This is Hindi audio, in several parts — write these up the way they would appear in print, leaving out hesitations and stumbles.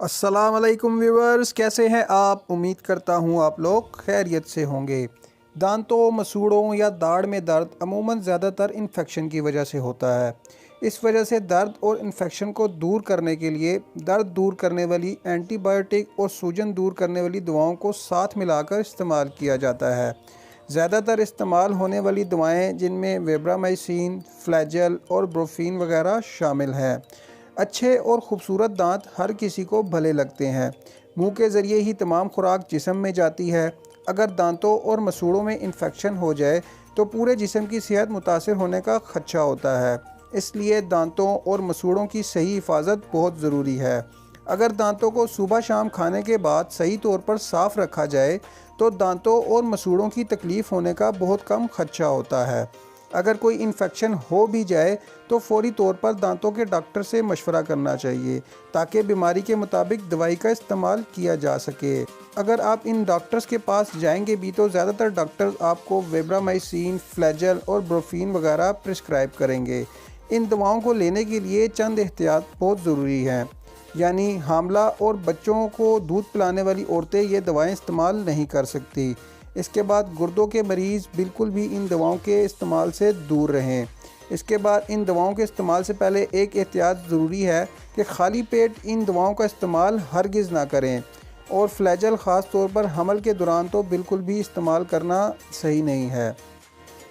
अस्सलाम वालेकुम व्यूवर्स, कैसे हैं आप। उम्मीद करता हूँ आप लोग खैरियत से होंगे। दांतों, मसूड़ों या दाढ़ में दर्द अमूमन ज़्यादातर इन्फेक्शन की वजह से होता है। इस वजह से दर्द और इन्फेक्शन को दूर करने के लिए दर्द दूर करने वाली एंटीबायोटिक और सूजन दूर करने वाली दवाओं को साथ मिलाकर इस्तेमाल किया जाता है। ज़्यादातर इस्तेमाल होने वाली दवाएं जिनमें वेब्रामाइसिन, फ्लैजेल और ब्रोफीन वगैरह शामिल हैं। अच्छे और ख़ूबसूरत दांत हर किसी को भले लगते हैं। मुंह के ज़रिए ही तमाम खुराक जिस्म में जाती है। अगर दांतों और मसूड़ों में इन्फेक्शन हो जाए तो पूरे जिस्म की सेहत मुतासर होने का खदशा होता है। इसलिए दांतों और मसूड़ों की सही हिफाजत बहुत ज़रूरी है। अगर दांतों को सुबह शाम खाने के बाद सही तौर पर साफ़ रखा जाए तो दांतों और मसूड़ों की तकलीफ़ होने का बहुत कम खदशा होता है। अगर कोई इन्फेक्शन हो भी जाए तो फ़ौरी तौर पर दांतों के डॉक्टर से मशवरा करना चाहिए ताकि बीमारी के मुताबिक दवाई का इस्तेमाल किया जा सके। अगर आप इन डॉक्टर्स के पास जाएंगे भी तो ज़्यादातर डॉक्टर्स आपको वेब्रामाइसिन, फ्लैजेल और ब्रोफीन वगैरह प्रिस्क्राइब करेंगे। इन दवाओं को लेने के लिए चंद एहतियात बहुत ज़रूरी हैं, यानी हामला और बच्चों को दूध पिलाने वाली औरतें ये दवाएं इस्तेमाल नहीं कर सकती। इसके बाद गुर्दों के मरीज़ बिल्कुल भी इन दवाओं के इस्तेमाल से दूर रहें। इसके बाद इन दवाओं के इस्तेमाल से पहले एक एहतियात ज़रूरी है कि खाली पेट इन दवाओं का इस्तेमाल हरगिज़ ना करें, और फ्लैजेल ख़ास तौर पर हमल के दौरान तो बिल्कुल भी इस्तेमाल करना सही नहीं है।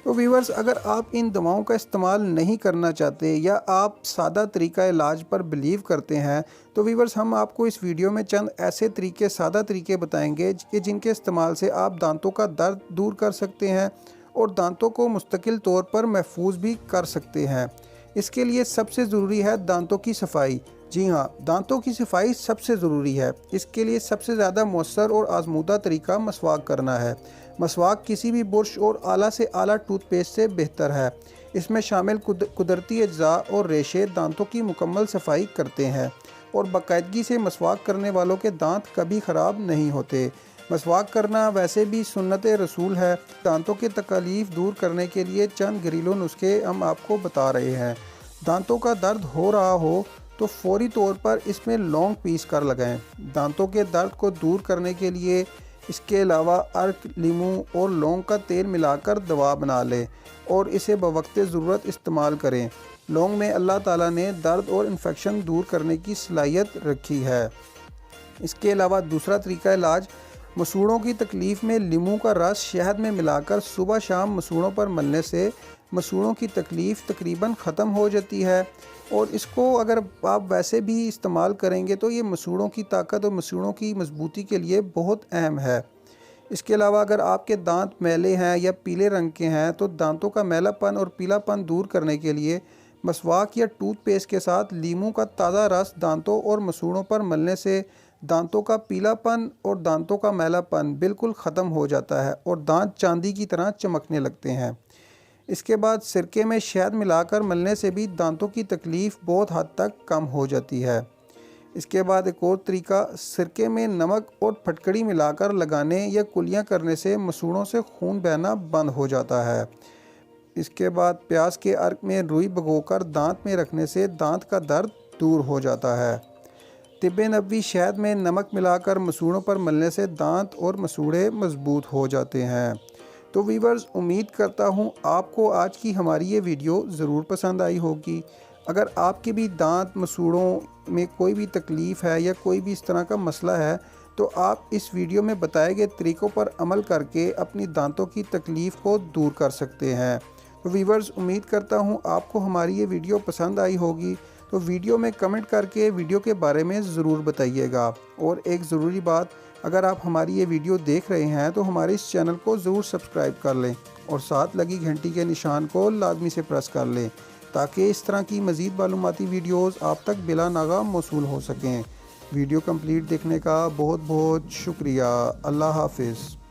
तो व्यूवर्स, अगर आप इन दवाओं का इस्तेमाल नहीं करना चाहते या आप सादा तरीका इलाज पर बिलीव करते हैं तो व्यूवर्स, हम आपको इस वीडियो में चंद ऐसे सादा तरीके बताएंगे कि जिनके इस्तेमाल से आप दांतों का दर्द दूर कर सकते हैं और दांतों को मुस्तकिल तौर पर महफूज भी कर सकते हैं। इसके लिए सबसे ज़रूरी है दांतों की सफाई। जी हाँ, दांतों की सफाई सबसे ज़रूरी है। इसके लिए सबसे ज़्यादा मौसर और आजमूदा तरीका मसवाक करना है। मसवाक किसी भी बुरश और आला से आला टूथपेस्ट से बेहतर है। इसमें शामिल कुदरती अज्जा और रेशे दांतों की मुकम्मल सफाई करते हैं और बाकायदगी से मसवाक करने वालों के दांत कभी ख़राब नहीं होते। मसवाक करना वैसे भी सुन्नत रसूल है। दांतों की तकलीफ़ दूर करने के लिए चंद घरेलू नुस्खे हम आपको बता रहे हैं। दांतों का दर्द हो रहा हो तो फौरी तौर पर इसमें लौंग पीस कर लगाएं। दांतों के दर्द को दूर करने के लिए इसके अलावा अर्क, लीमू और लौंग का तेल मिलाकर दवा बना लें और इसे बवक्ते ज़रूरत इस्तेमाल करें। लौंग में अल्लाह ताला ने दर्द और इन्फेक्शन दूर करने की सलाहियत रखी है। इसके अलावा दूसरा तरीका इलाज, मसूड़ों की तकलीफ़ में लीमू का रस शहद में मिलाकर सुबह शाम मसूड़ों पर मलने से मसूड़ों की तकलीफ़ तकरीबन ख़त्म हो जाती है। और इसको अगर आप वैसे भी इस्तेमाल करेंगे तो ये मसूड़ों की ताकत और मसूड़ों की मजबूती के लिए बहुत अहम है। इसके अलावा अगर आपके दांत मैले हैं या पीले रंग के हैं तो दांतों का मैलापन और पीलापन दूर करने के लिए मसवाक या टूथपेस्ट के साथ लीमू का ताज़ा रस दांतों और मसूड़ों पर मलने से दांतों का पीलापन और दांतों का मैलापन बिल्कुल ख़त्म हो जाता है और दांत चांदी की तरह चमकने लगते हैं। इसके बाद सिरके में शहद मिलाकर मलने से भी दांतों की तकलीफ़ बहुत हद तक कम हो जाती है। इसके बाद एक और तरीका, सिरके में नमक और फटकड़ी मिलाकर लगाने या कुलियाँ करने से मसूड़ों से खून बहना बंद हो जाता है। इसके बाद प्याज के अर्क में रुई भिगोकर दांत में रखने से दांत का दर्द दूर हो जाता है। तिब्बे नबवी शहद में नमक मिलाकर मसूड़ों पर मलने से दांत और मसूड़े मजबूत हो जाते हैं। तो वीवर्स, उम्मीद करता हूँ आपको आज की हमारी ये वीडियो ज़रूर पसंद आई होगी। अगर आपके भी दांत मसूड़ों में कोई भी तकलीफ़ है या कोई भी इस तरह का मसला है तो आप इस वीडियो में बताए गए तरीक़ों पर अमल करके अपनी दांतों की तकलीफ़ को दूर कर सकते हैं। तो वीवर्स, उम्मीद करता हूँ आपको हमारी ये वीडियो पसंद आई होगी। तो वीडियो में कमेंट करके वीडियो के बारे में ज़रूर बताइएगा। और एक ज़रूरी बात, अगर आप हमारी ये वीडियो देख रहे हैं तो हमारे इस चैनल को ज़रूर सब्सक्राइब कर लें और साथ लगी घंटी के निशान को लाजमी से प्रेस कर लें ताकि इस तरह की मज़ीद मालूमाती वीडियोज़ आप तक बिला नागा मौसूल हो सकें। वीडियो कंप्लीट देखने का बहुत बहुत शुक्रिया। अल्लाह हाफिज़।